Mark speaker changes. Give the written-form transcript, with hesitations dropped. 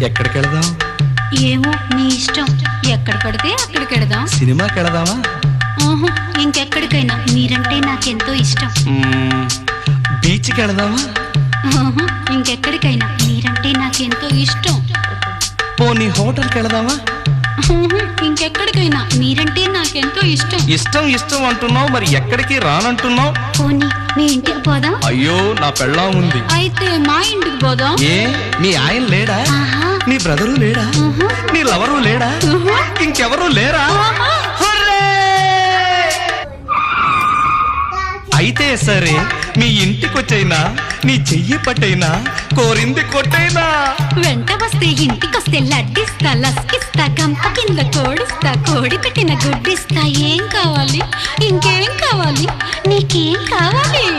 Speaker 1: ఎక్కడికి వెళదాం?
Speaker 2: ఏమో నీ ఇష్టం. ఎక్కడ పడితే అక్కడికి వెళదాం.
Speaker 1: సినిమాకి వెళదామా?
Speaker 2: ఇంకెక్కడికైనా. మీరంటే నాకెంతో ఇష్టం.
Speaker 1: బీచ్కి వెళదామా?
Speaker 2: ఇంకెక్కడికైనా. మీరంటే నాకెంతో ఇష్టం.
Speaker 1: పోనీ హోటల్కి వెళదామా?
Speaker 2: ఇంకెక్కడికైనా. మీరంటే నాకెంతో ఇష్టం.
Speaker 1: ఇష్టం ఇష్టం అంటున్నావు, మరి ఎక్కడికి రానంటున్నావు?
Speaker 2: పోనీ మీ ఇంటికి పోదాం.
Speaker 1: అయ్యో, నా పెళ్ళాం ఉంది.
Speaker 2: అయితే మా ఇంటికి పోదాం.
Speaker 1: ఏ, మీ ఆయన లేడా? నీ బ్రదరు లేడా? నీ లవరు లేడా? ఇంకెవరు లేరా? అయితే సరే, మీ ఇంటికొచ్చైనా నీ చెయ్యి పట్టైనా కోరింది కొట్టైనా.
Speaker 2: వెంట వస్తే ఇంటికొస్తే లడ్డిస్తా, లస్కిస్తా, గంప కింద కోడిస్తా, కోడి పెట్టిన గుడ్డిస్తా. ఏం కావాలి? ఇంకేం కావాలి? నీకేం కావాలి?